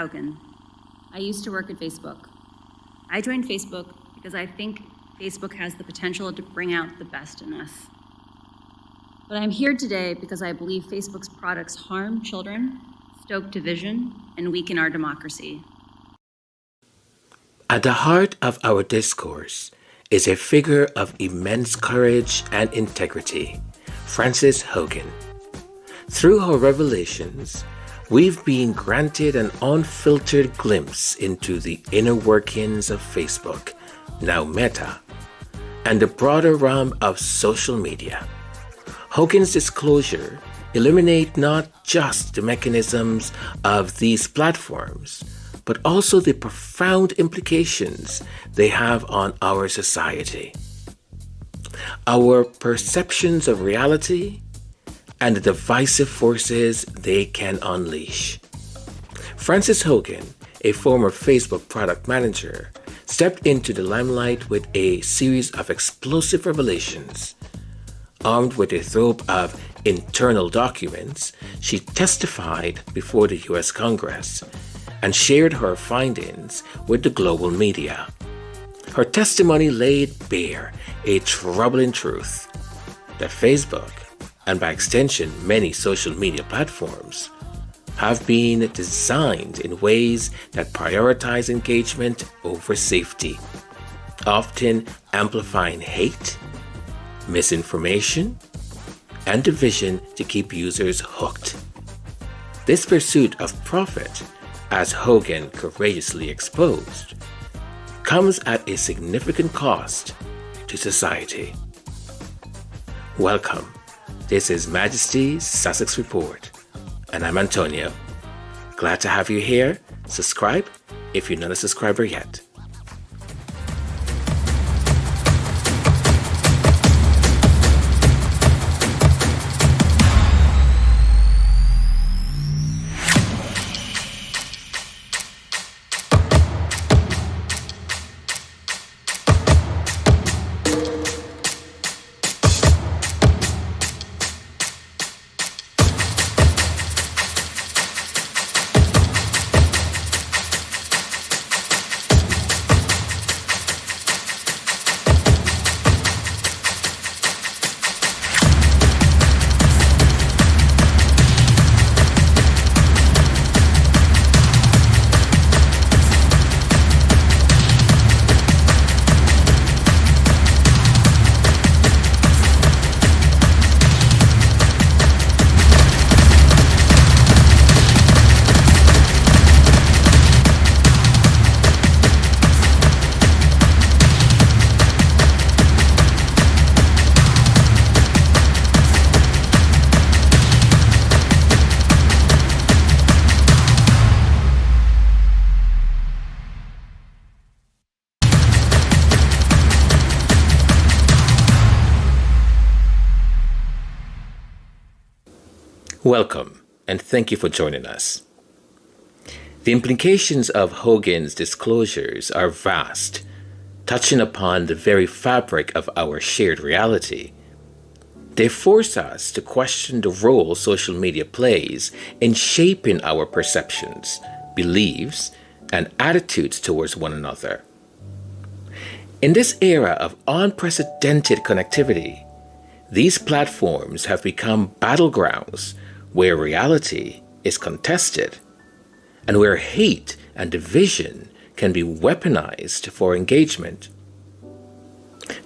Hogan. I used to work at Facebook. I joined Facebook because I think Facebook has the potential to bring out the best in us. But I'm here today because I believe Facebook's products harm children, stoke division, and weaken our democracy. At the heart of our discourse is a figure of immense courage and integrity, Frances Haugen. Through her revelations, we've been granted an unfiltered glimpse into the inner workings of Facebook, now Meta, and the broader realm of social media. Haugen's disclosure illuminate not just the mechanisms of these platforms, but also the profound implications they have on our society, our perceptions of reality, and the divisive forces they can unleash. Frances Haugen, a former Facebook product manager, stepped into the limelight with a series of explosive revelations. Armed with a trove of internal documents, she testified before the U.S. Congress and shared her findings with the global media. Her testimony laid bare a troubling truth that Facebook, and by extension many social media platforms, have been designed in ways that prioritize engagement over safety, often amplifying hate, misinformation, and division to keep users hooked. This pursuit of profit, as Haugen courageously exposed, comes at a significant cost to society. Welcome. This is Majesty Sussex Report, and I'm Antonio. Glad to have you here. Subscribe if you're not a subscriber yet. Welcome, and thank you for joining us. The implications of Haugen's disclosures are vast, touching upon the very fabric of our shared reality. They force us to question the role social media plays in shaping our perceptions, beliefs, and attitudes towards one another. In this era of unprecedented connectivity, these platforms have become battlegrounds where reality is contested and where hate and division can be weaponized for engagement.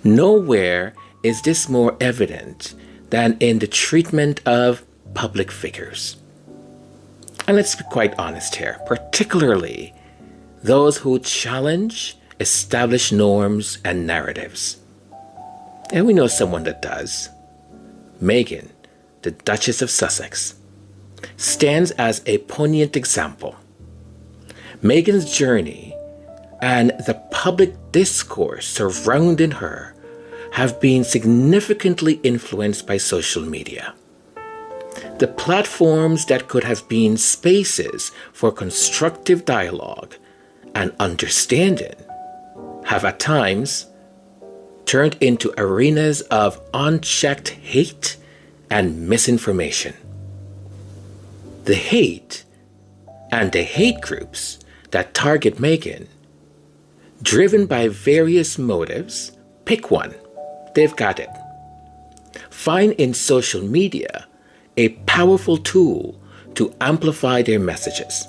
Nowhere is this more evident than in the treatment of public figures. And let's be quite honest here, particularly those who challenge established norms and narratives. And we know someone that does. Meghan, the Duchess of Sussex, stands as a poignant example. Meghan's journey and the public discourse surrounding her have been significantly influenced by social media. The platforms that could have been spaces for constructive dialogue and understanding have at times turned into arenas of unchecked hate and misinformation. The hate and the hate groups that target Meghan, driven by various motives, pick one. They've got it. Find in social media a powerful tool to amplify their messages,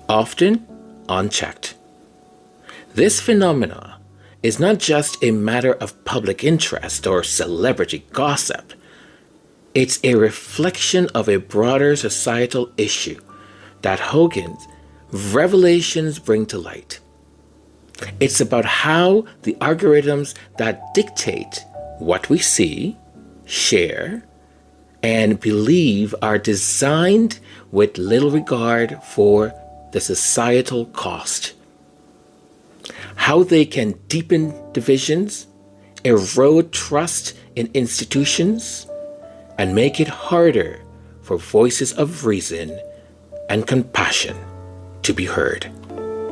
often unchecked. This phenomena is not just a matter of public interest or celebrity gossip. It's a reflection of a broader societal issue that Hogan's revelations bring to light. It's about how the algorithms that dictate what we see, share, and believe are designed with little regard for the societal cost. How they can deepen divisions, erode trust in institutions, and make it harder for voices of reason and compassion to be heard.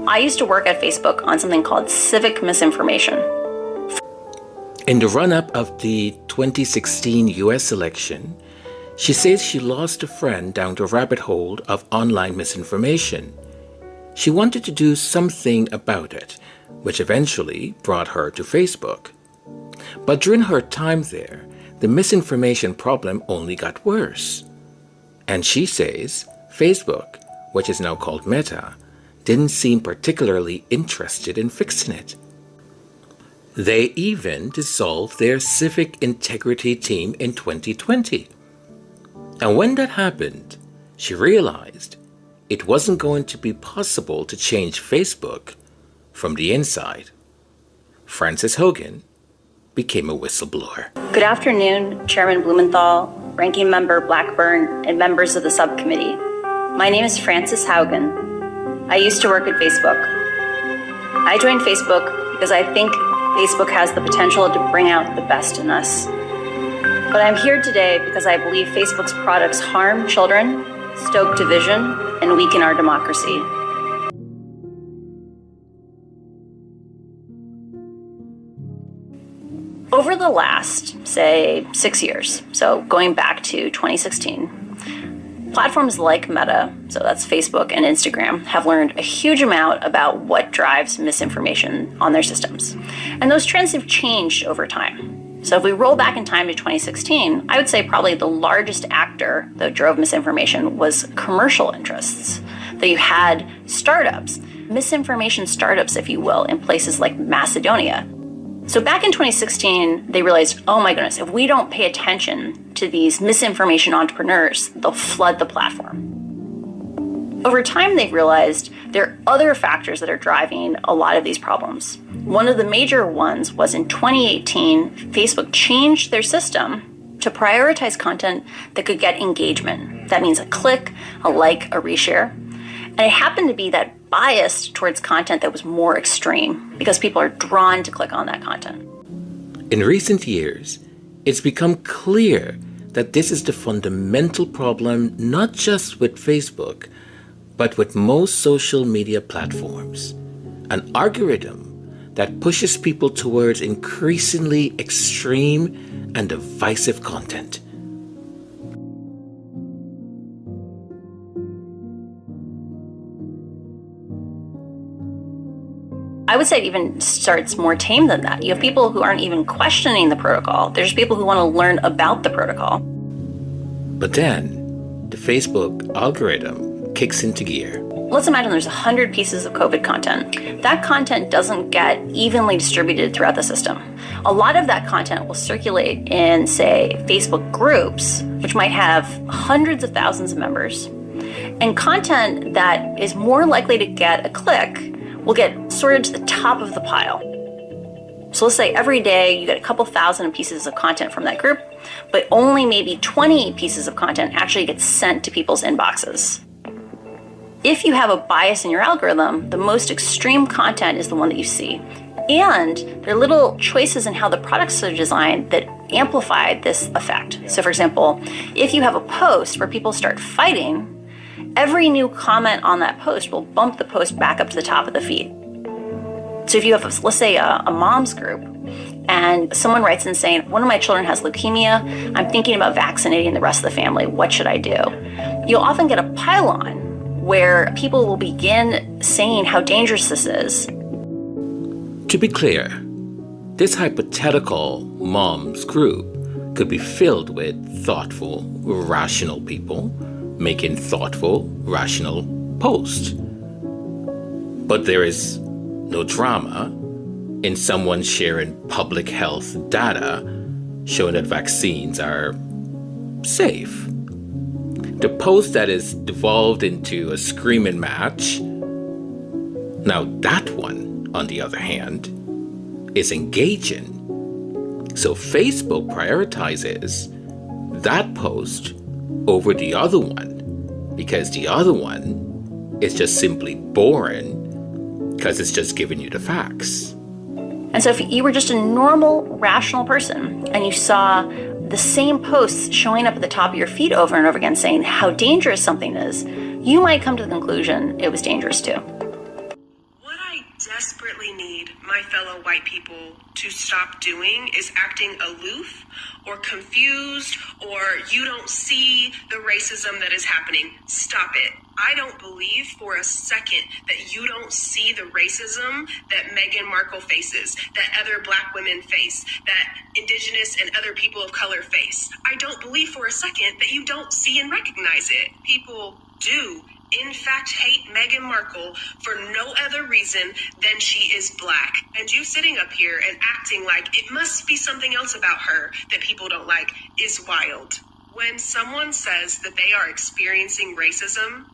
I used to work at Facebook on something called civic misinformation. In the run-up of the 2016 US election, she says she lost a friend down the rabbit hole of online misinformation. She wanted to do something about it, which eventually brought her to Facebook. But during her time there, the misinformation problem only got worse. And she says Facebook, which is now called Meta, didn't seem particularly interested in fixing it. They even dissolved their civic integrity team in 2020. And when that happened, she realized it wasn't going to be possible to change Facebook from the inside. Frances Hogan became a whistleblower. Good afternoon, Chairman Blumenthal, Ranking Member Blackburn, and members of the subcommittee. My name is Frances Haugen. I used to work at Facebook. I joined Facebook because I think Facebook has the potential to bring out the best in us. But I'm here today because I believe Facebook's products harm children, stoke division, and weaken our democracy. Over the last, say, 6 years, so going back to 2016, platforms like Meta, so that's Facebook and Instagram, have learned a huge amount about what drives misinformation on their systems. And those trends have changed over time. So if we roll back in time to 2016, I would say probably the largest actor that drove misinformation was commercial interests. That you had startups, misinformation startups, if you will, in places like Macedonia. So back in 2016, they realized, oh my goodness, if we don't pay attention to these misinformation entrepreneurs, they'll flood the platform. Over time, they've realized there are other factors that are driving a lot of these problems. One of the major ones was in 2018, Facebook changed their system to prioritize content that could get engagement. That means a click, a like, a reshare. And it happened to be that biased towards content that was more extreme because people are drawn to click on that content. In recent years, it's become clear that this is the fundamental problem not just with Facebook, but with most social media platforms. An algorithm that pushes people towards increasingly extreme and divisive content. I would say it even starts more tame than that. You have people who aren't even questioning the protocol. There's people who want to learn about the protocol. But then, the Facebook algorithm kicks into gear. Let's imagine there's 100 pieces of COVID content. That content doesn't get evenly distributed throughout the system. A lot of that content will circulate in, say, Facebook groups, which might have hundreds of thousands of members. And content that is more likely to get a click will get sorted to the top of the pile. So let's say every day you get a couple thousand pieces of content from that group, but only maybe 20 pieces of content actually get sent to people's inboxes. If you have a bias in your algorithm, the most extreme content is the one that you see. And there are little choices in how the products are designed that amplify this effect. So for example, if you have a post where people start fighting, every new comment on that post will bump the post back up to the top of the feed. So if you have, let's say, a mom's group, and someone writes in saying, one of my children has leukemia, I'm thinking about vaccinating the rest of the family, what should I do? You'll often get a pile-on where people will begin saying how dangerous this is. To be clear, this hypothetical moms group could be filled with thoughtful, rational people making thoughtful, rational posts. But there is no drama in someone sharing public health data showing that vaccines are safe. The post that is devolved into a screaming match, now that one, on the other hand, is engaging. So Facebook prioritizes that post over the other one because the other one is just simply boring because it's just giving you the facts. And so if you were just a normal, rational person and you saw the same posts showing up at the top of your feed over and over again saying how dangerous something is, you might come to the conclusion it was dangerous too. What I desperately need my fellow white people to stop doing is acting aloof or confused or you don't see the racism that is happening. Stop it. I don't believe for a second that you don't see the racism that Meghan Markle faces, that other black women face, that indigenous and other people of color face. I don't believe for a second that you don't see and recognize it. People do, in fact, hate Meghan Markle for no other reason than she is black. And you sitting up here and acting like it must be something else about her that people don't like is wild. When someone says that they are experiencing racism,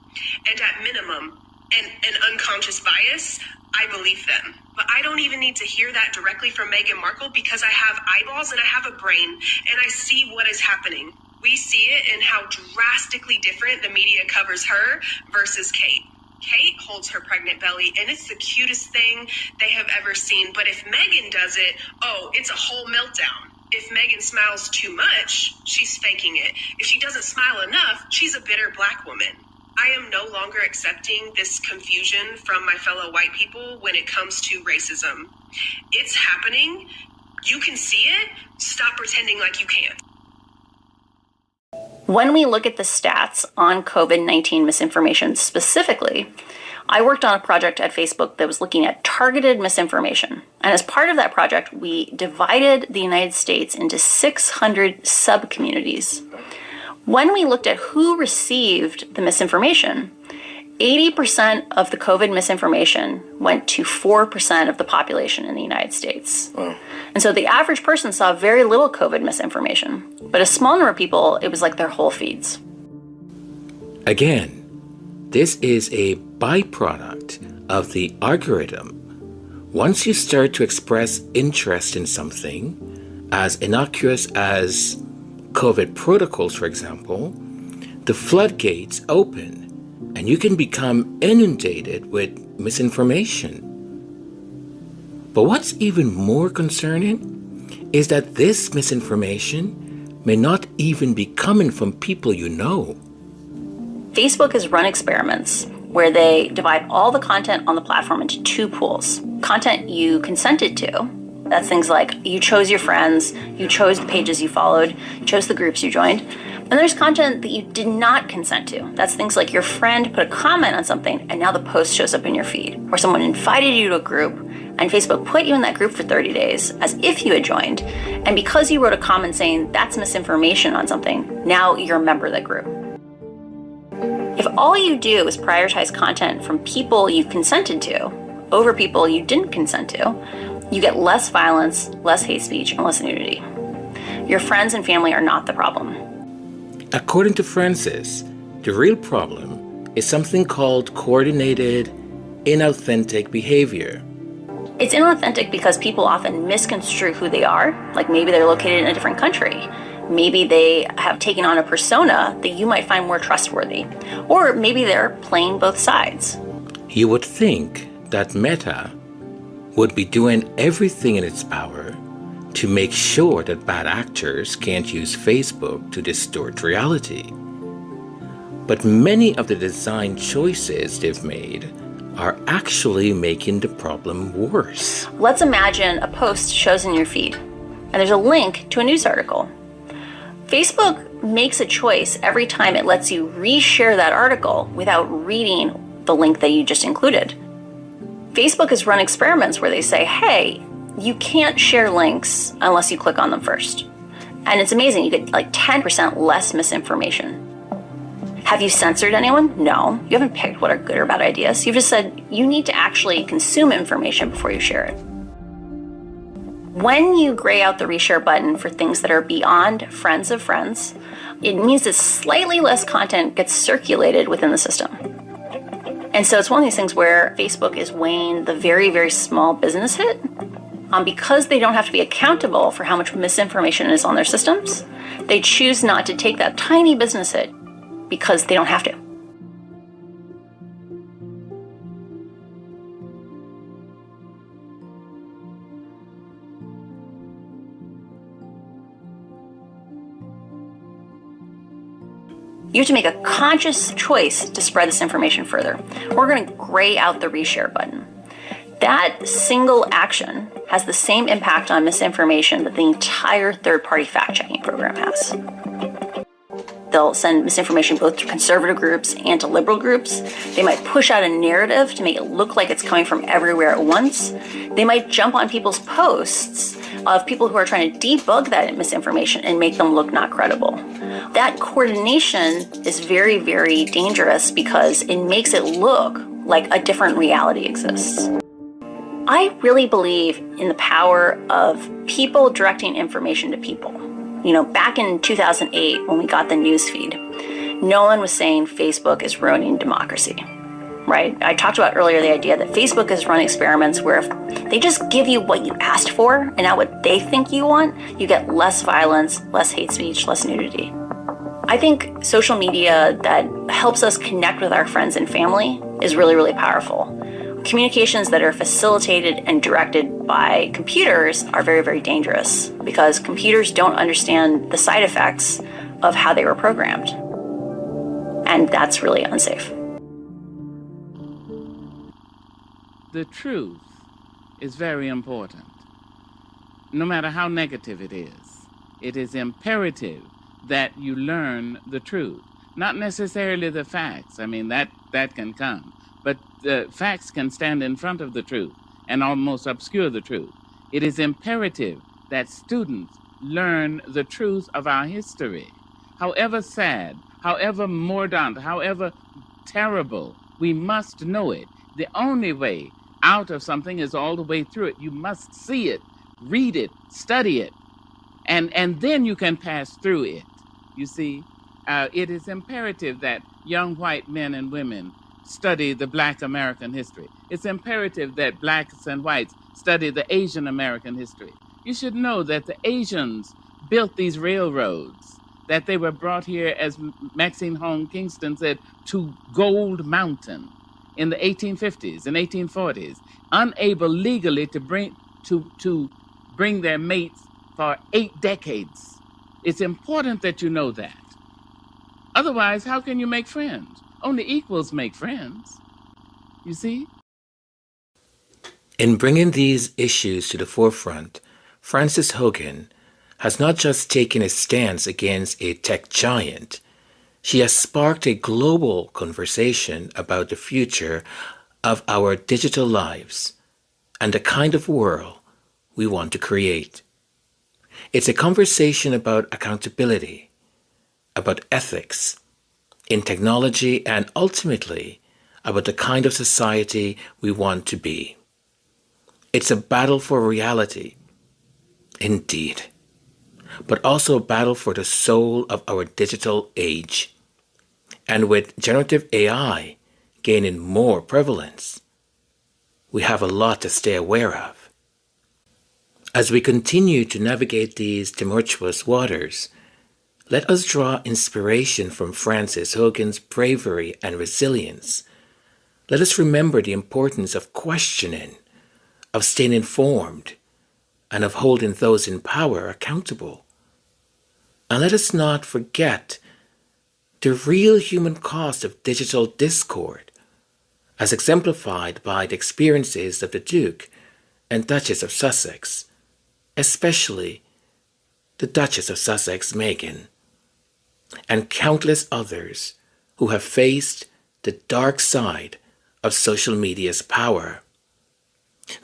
and at minimum, an unconscious bias, I believe them. But I don't even need to hear that directly from Meghan Markle because I have eyeballs and I have a brain and I see what is happening. We see it in how drastically different the media covers her versus Kate. Kate holds her pregnant belly and it's the cutest thing they have ever seen. But if Meghan does it, oh, it's a whole meltdown. If Meghan smiles too much, she's faking it. If she doesn't smile enough, she's a bitter black woman. I am no longer accepting this confusion from my fellow white people when it comes to racism. It's happening. You can see it. Stop pretending like you can't. When we look at the stats on COVID-19 misinformation specifically, I worked on a project at Facebook that was looking at targeted misinformation. And as part of that project, we divided the United States into 600 sub-communities. When we looked at who received the misinformation, 80% of the COVID misinformation went to 4% of the population in the United States. And so the average person saw very little COVID misinformation, but a small number of people, it was like their whole feeds. Again, this is a byproduct of the algorithm. Once you start to express interest in something, as innocuous as COVID protocols, for example, the floodgates open and you can become inundated with misinformation. But what's even more concerning is that this misinformation may not even be coming from people you know. Facebook has run experiments where they divide all the content on the platform into two pools. Content you consented to, that's things like you chose your friends, you chose the pages you followed, you chose the groups you joined. And there's content that you did not consent to. That's things like your friend put a comment on something and now the post shows up in your feed. Or someone invited you to a group and Facebook put you in that group for 30 days as if you had joined. And because you wrote a comment saying that's misinformation on something, now you're a member of that group. If all you do is prioritize content from people you consented to over people you didn't consent to, you get less violence, less hate speech, and less nudity. Your friends and family are not the problem. According to Francis, the real problem is something called coordinated, inauthentic behavior. It's inauthentic because people often misconstrue who they are, like maybe they're located in a different country. Maybe they have taken on a persona that you might find more trustworthy. Or maybe they're playing both sides. You would think that Meta would be doing everything in its power to make sure that bad actors can't use Facebook to distort reality. But many of the design choices they've made are actually making the problem worse. Let's imagine a post shows in your feed, and there's a link to a news article. Facebook makes a choice every time it lets you reshare that article without reading the link that you just included. Facebook has run experiments where they say, hey, you can't share links unless you click on them first. And it's amazing, you get like 10% less misinformation. Have you censored anyone? No. You haven't picked what are good or bad ideas. You've just said you need to actually consume information before you share it. When you gray out the reshare button for things that are beyond friends of friends, it means that slightly less content gets circulated within the system. And so it's one of these things where Facebook is weighing the very, very small business hit. Because they don't have to be accountable for how much misinformation is on their systems, they choose not to take that tiny business hit because they don't have to. You have to make a conscious choice to spread this information further. We're going to gray out the reshare button. That single action has the same impact on misinformation that the entire third-party fact-checking program has. They'll send misinformation both to conservative groups and to liberal groups. They might push out a narrative to make it look like it's coming from everywhere at once. They might jump on people's posts of people who are trying to debug that misinformation and make them look not credible. That coordination is very, very dangerous because it makes it look like a different reality exists. I really believe in the power of people directing information to people. You know, back in 2008, when we got the news feed, no one was saying Facebook is ruining democracy, right? I talked about earlier the idea that Facebook has run experiments where if they just give you what you asked for and not what they think you want, you get less violence, less hate speech, less nudity. I think social media that helps us connect with our friends and family is really, really powerful. Communications that are facilitated and directed by computers are very, very dangerous because computers don't understand the side effects of how they were programmed. And that's really unsafe. The truth is very important. No matter how negative it is imperative that you learn the truth. Not necessarily the facts. I mean, that can come. But the facts can stand in front of the truth and almost obscure the truth. It is imperative that students learn the truth of our history. However sad, however mordant, however terrible, we must know it. The only way out of something is all the way through it. You must see it, read it, study it, and then you can pass through it. You see, it is imperative that young white men and women study the Black American history. It's imperative that blacks and whites study the Asian American history. You should know that the Asians built these railroads, that they were brought here, as Maxine Hong Kingston said, to Gold Mountain in the 1850s and 1840s, unable legally to bring their mates for 8 decades. It's important that you know that. Otherwise, how can you make friends? Only equals make friends, you see? In bringing these issues to the forefront, Frances Haugen has not just taken a stance against a tech giant, she has sparked a global conversation about the future of our digital lives and the kind of world we want to create. It's a conversation about accountability, about ethics, in technology, and ultimately about the kind of society we want to be. It's a battle for reality, indeed, but also a battle for the soul of our digital age. And with generative AI gaining more prevalence, we have a lot to stay aware of. As we continue to navigate these tumultuous waters, let us draw inspiration from Frances Haugen's bravery and resilience. Let us remember the importance of questioning, of staying informed, and of holding those in power accountable. And let us not forget the real human cost of digital discord, as exemplified by the experiences of the Duke and Duchess of Sussex, especially the Duchess of Sussex, Meghan. and countless others who have faced the dark side of social media's power.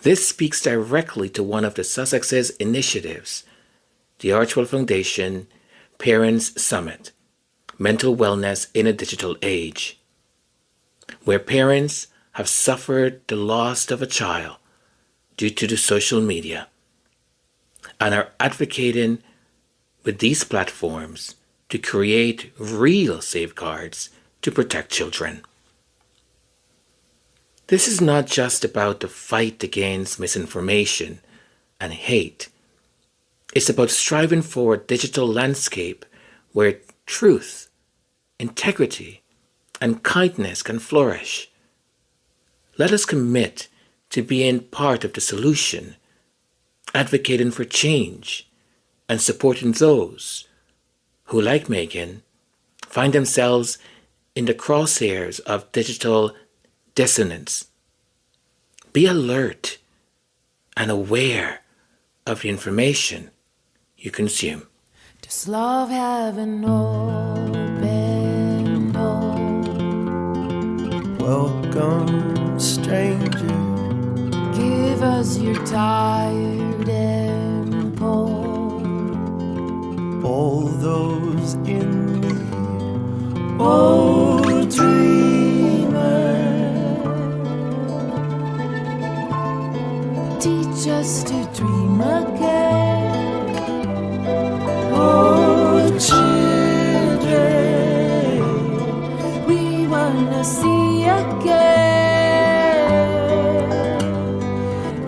This speaks directly to one of the Sussex's initiatives, the Archwell Foundation Parents Summit, Mental Wellness in a Digital Age, where parents have suffered the loss of a child due to the social media and are advocating with these platforms to create real safeguards to protect children. This is not just about the fight against misinformation and hate. It's about striving for a digital landscape where truth, integrity, and kindness can flourish. Let us commit to being part of the solution, advocating for change, and supporting those who, like Megan, find themselves in the crosshairs of digital dissonance. Be alert and aware of the information you consume. Does love have an open door? Welcome, stranger. Give us your tired and poor. All those in need. Oh, dreamer. Teach us to dream again. Oh, children, we wanna see again.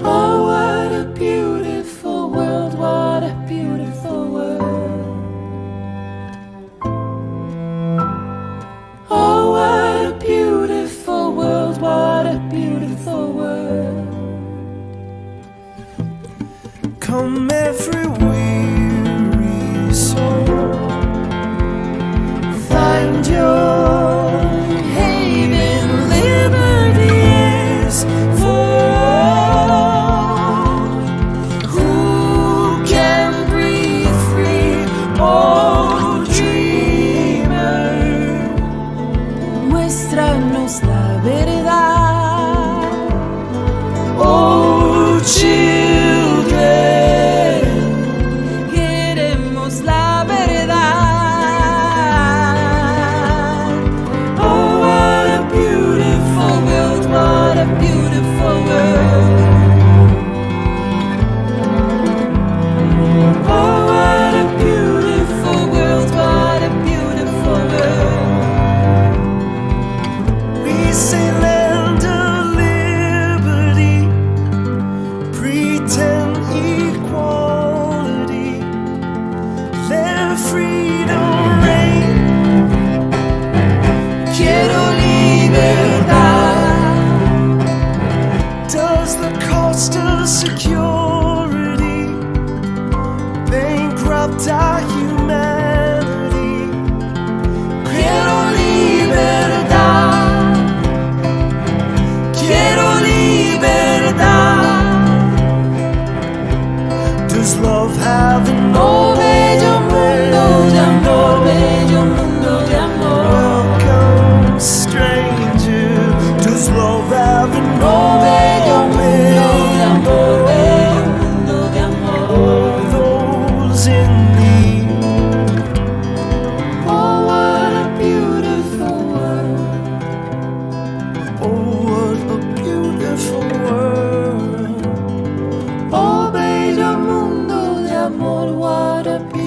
Oh, what a beautiful world, what a beautiful world. Oh, what a beautiful world, what a beautiful world. Come every weary soul, find your haven, liberty is for all who can breathe free. Oh, dreamer, muéstranos la verdad. Oh, queremos la verdad. Oh, what a beautiful world, what a beautiful world. Oh, what a beautiful world, what a beautiful world. We say land of liberty, pretend equality, let freedom reign. Quiero libertad. Does the cost of security bankrupt our humanity? Quiero libertad. Quiero libertad. Does love have an bello mundo de amor, bello mundo de amor. Welcome, stranger. Does love have an bello mundo de amor, bello mundo de amor. All those in need. Oh, what a beautiful world. Oh, what a beautiful world. Oh, bello mundo de amor, what a beautiful